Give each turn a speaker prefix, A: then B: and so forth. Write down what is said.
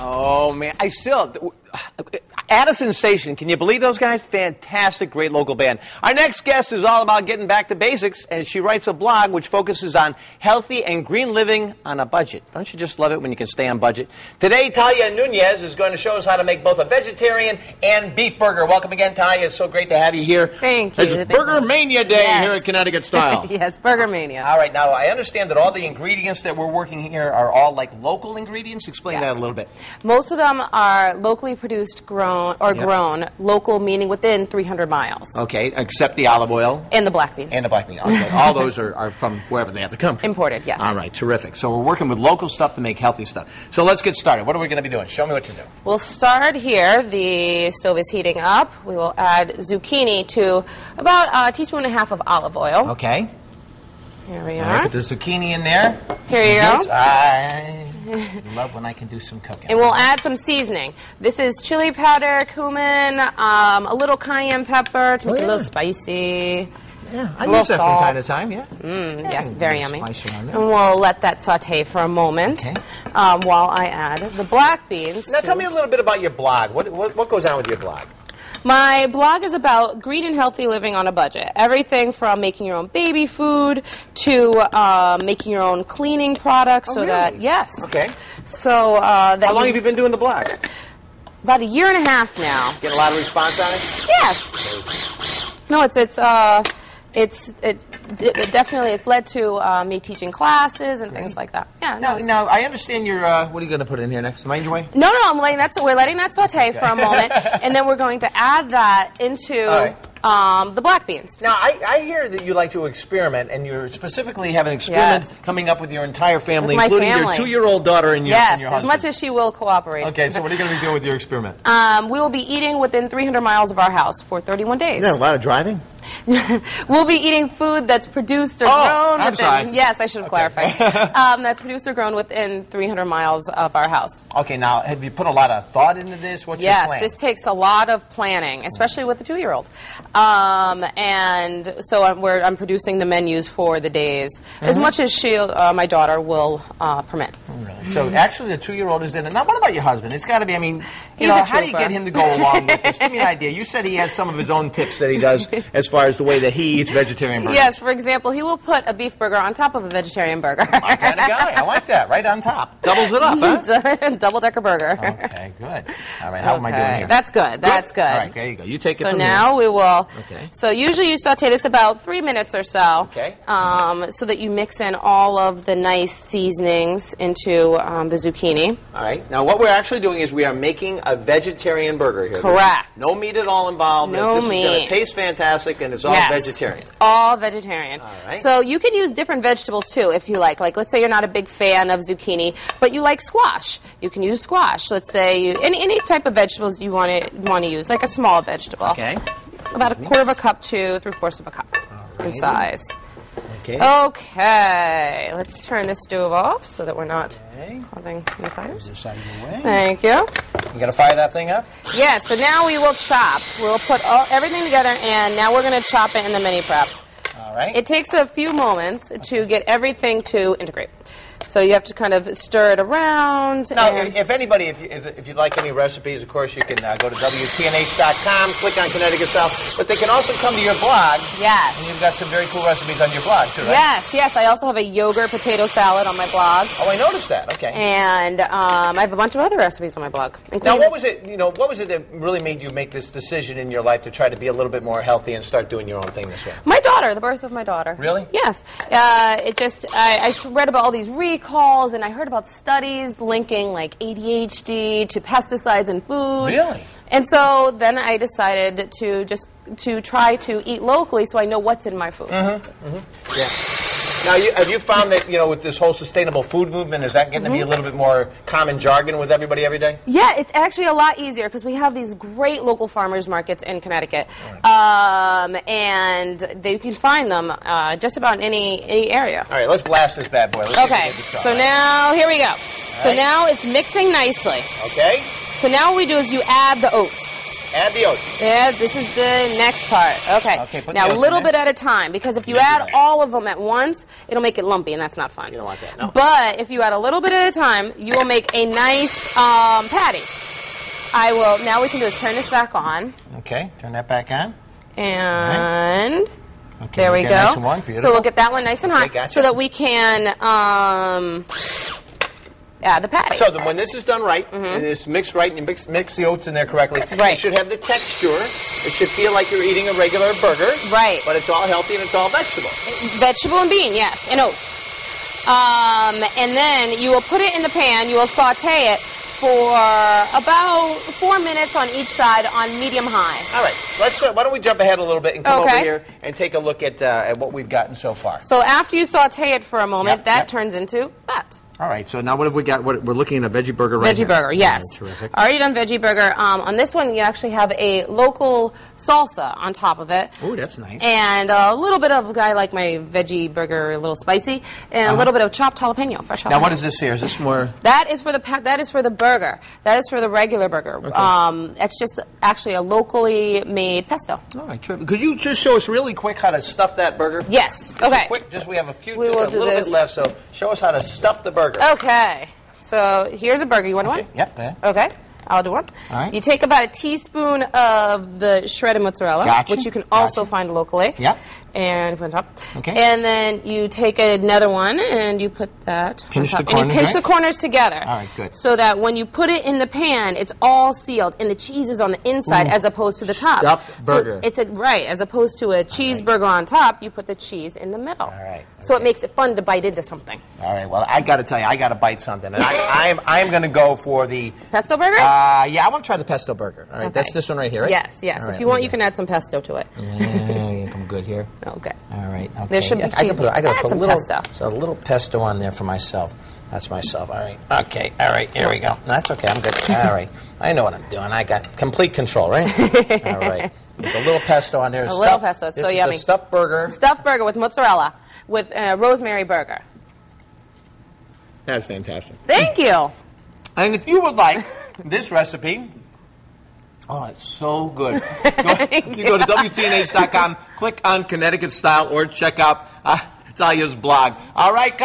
A: Oh, man. I still... Addison Station, can you believe those guys? Fantastic, great local band. Our next guest is all about getting back to basics, and she writes a blog which focuses on healthy and green living on a budget. Don't you just love it when you can stay on budget? Today, Talia Nunez is going to show us how to make both a vegetarian and beef burger. Welcome again, Talia. It's so great to have you here.
B: Thank you.
A: It's Burger Mania Day here at Connecticut Style.
B: Yes, Burger Mania.
A: All right, now I understand that all the ingredients that we're working here are all like local ingredients. Explain that a little bit.
B: Most of them are locally produced, grown, local meaning within 300 miles.
A: Okay, except the olive oil.
B: And the black beans.
A: And the black beans. Okay. All those are from wherever they have to come from.
B: Imported, yes.
A: All right, terrific. So we're working with local stuff to make healthy stuff. So let's get started. What are we going to be doing? Show me what to do.
B: We'll start here. The stove is heating up. We will add zucchini to about a teaspoon and a half of olive oil.
A: Okay.
B: Here we
A: All right,
B: are.
A: put the zucchini in there.
B: Here you go.
A: I love when I can do some cooking.
B: And we'll add some seasoning. This is chili powder, cumin, a little cayenne pepper to make it a little spicy.
A: Yeah, I use that from time to time, yeah.
B: Yes, very yummy.
A: And
B: we'll let that saute for a moment while I add the black beans.
A: Now tell me a little bit about your blog. What goes on with your blog?
B: My blog is about green and healthy living on a budget. Everything from making your own baby food to making your own cleaning products.
A: Oh, really?
B: Yes.
A: Okay.
B: So
A: how long have you been doing the blog?
B: About a year and a half now.
A: Get a lot of response on it?
B: Yes. No, definitely it's led to me teaching classes and things like that. Yeah.
A: Now I understand you're. What are you going to put in here next? Mind your way?
B: No, I'm letting that. We're letting that saute for a moment, and then we're going to add that into the black beans.
A: Now I hear that you like to experiment, and you specifically have an experiment coming up with your entire family, including your 2-year-old daughter and your husband.
B: As much as she will cooperate.
A: Okay, so what are you going to be doing with your experiment?
B: We will be eating within 300 miles of our house for 31 days.
A: Yeah, a lot of driving.
B: We'll be eating food that's produced or grown within... Yes, I should have clarified. That's produced or grown within 300 miles of our house.
A: Okay, now, have you put a lot of thought into this? What's your plan?
B: Yes, this takes a lot of planning, especially with the 2-year-old. And so I'm producing the menus for the days, as much as my daughter will permit.
A: Oh, really? So actually the 2-year-old is in it. Now, what about your husband? It's got to be, I mean, how do you get him to go along with this? Give me an idea. You said he has some of his own tips that he does as far as the way that he eats vegetarian burgers.
B: Yes, for example, he will put a beef burger on top of a vegetarian burger.
A: My kind of guy. I like that. Right on top. Doubles it up, huh?
B: Double-decker burger.
A: Okay, good. All right, how am I doing here?
B: That's good. That's good.
A: All right, there you go. You take it from here.
B: So now we will... Okay. So usually you saute this about 3 minutes or so.
A: Okay.
B: So that you mix in all of the nice seasonings into the zucchini.
A: All right. Now what we're actually doing is we are making a vegetarian burger here.
B: Correct.
A: No meat at all involved.
B: No
A: meat. This is going to taste fantastic, and it's all vegetarian.
B: It's all vegetarian.
A: All right.
B: So you can use different vegetables too if you like. Like let's say you're not a big fan of zucchini, but you like squash. You can use squash. Let's say any type of vegetables you want to use, like a small vegetable.
A: Okay.
B: About a quarter of a cup to 3/4 of a cup in size.
A: Okay.
B: Okay. Let's turn the stove off so that we're not causing any fires.
A: This side of the way.
B: Thank you.
A: You got to fire that thing up?
B: Yeah, so now we will chop. We'll put everything together, and now we're going to chop it in the mini prep.
A: All right.
B: It takes a few moments to get everything to integrate. So you have to kind of stir it around.
A: Now, if anybody, if you'd like any recipes, of course, you can go to WTNH.com, click on Connecticut Style, but they can also come to your blog.
B: Yes.
A: And you've got some very cool recipes on your blog, too, right?
B: Yes. I also have a yogurt potato salad on my blog.
A: Oh, I noticed that. Okay.
B: And I have a bunch of other recipes on my blog.
A: Now, what was it that really made you make this decision in your life to try to be a little bit more healthy and start doing your own thing this way?
B: My daughter, the birth of my daughter.
A: Really?
B: Yes. I read about all these recalls, and I heard about studies linking like ADHD to pesticides in food.
A: Really?
B: And so then I decided to try to eat locally so I know what's in my food.
A: Yeah. Now, have you found that, with this whole sustainable food movement, is that getting to be a little bit more common jargon with everybody every day?
B: Yeah, it's actually a lot easier because we have these great local farmers markets in Connecticut. And you can find them just about in any area.
A: All right, let's blast this bad boy.
B: Okay, so now, here we go. So now it's mixing nicely.
A: Okay.
B: So now what we do is you add the oats.
A: Add the oats.
B: Yeah, this is the next part. Okay.
A: Put
B: Now,
A: the
B: a
A: oats
B: little
A: in
B: bit
A: there.
B: at a time, because if you add all of them at once, it'll make it lumpy, and that's not fun.
A: You don't want that, no.
B: But if you add a little bit at a time, you will make a nice patty. Now we can do is turn this back on.
A: Okay, turn that back on.
B: And
A: Okay,
B: there we go.
A: Nice and warm. Beautiful.
B: So we'll get that one nice and hot,
A: gotcha.
B: so that we can add the patty.
A: So when this is done right, and it's mixed right, and you mix the oats in there correctly,
B: Right.
A: it should have the texture. It should feel like you're eating a regular burger.
B: Right.
A: But it's all healthy and it's all vegetable.
B: Vegetable and bean, yes, and oats. And then you will put it in the pan. You will saute it for about 4 minutes on each side on medium-high.
A: All right. Why don't we jump ahead a little bit and come over
B: Okay.
A: here and take a look at what we've gotten so far.
B: So after you saute it for a moment,
A: Yep,
B: that
A: yep.
B: turns into that.
A: All right. So now what have we got? We're looking at a veggie burger right
B: Veggie
A: now.
B: burger, yes.
A: All right, terrific.
B: Already done veggie burger. On this one, you actually have a local salsa on top of it.
A: Oh, that's nice.
B: And a little bit of, I like my veggie burger a little spicy, and a little bit of chopped jalapeno, fresh jalapeno.
A: Now, what is this here? Is this more?
B: That is for the burger. That is for the regular burger.
A: Okay.
B: It's just actually a locally made pesto.
A: All right, terrific. Could you just show us really quick how to stuff that burger?
B: Yes.
A: Just
B: Okay.
A: quick. We have a
B: will do
A: little
B: this.
A: bit left, so show us how to stuff the burger.
B: Okay. So here's a burger. You want one?
A: Yep. Go ahead.
B: Okay. I'll do one.
A: All right.
B: You take about a teaspoon of the shredded mozzarella,
A: Gotcha.
B: which you can also find locally.
A: Yep.
B: And put on top.
A: Okay.
B: And then you take another one and you put that
A: Pinch
B: on top.
A: the corners,
B: And you pinch
A: right?
B: the corners together.
A: All right, good.
B: So that when you put it in the pan, it's all sealed and the cheese is on the inside as opposed to the top.
A: Stuffed burger.
B: So it's right, as opposed to a cheeseburger on top, you put the cheese in the middle.
A: All right.
B: So it makes it fun to bite into something.
A: All right. Well, I got to tell you, I got to bite something, and I'm going to go for the.
B: Pesto burger?
A: Yeah, I want to try the pesto burger. All right,
B: Okay.
A: that's this one right here, right?
B: Yes, yes.
A: All right,
B: If you want, you can add some pesto to it.
A: Yeah, come good here.
B: Okay.
A: All right. Okay.
B: There should be
A: I gotta
B: cheese.
A: put, I gotta
B: Add
A: put a
B: some
A: little,
B: pesto.
A: So a little pesto on there for myself. That's myself. All right. Okay. All right. Here we go. That's okay. I'm good. All right. I know what I'm doing. I got complete control, right? All right. With a little pesto on there.
B: A little pesto. It's so
A: this
B: yummy.
A: Is the stuffed burger.
B: Stuffed burger with mozzarella with rosemary burger.
A: That's fantastic.
B: Thank you.
A: And if you would like this recipe, oh, it's so good. You go to WTNH.com, click on Connecticut Style, or check out Talia's blog. All right.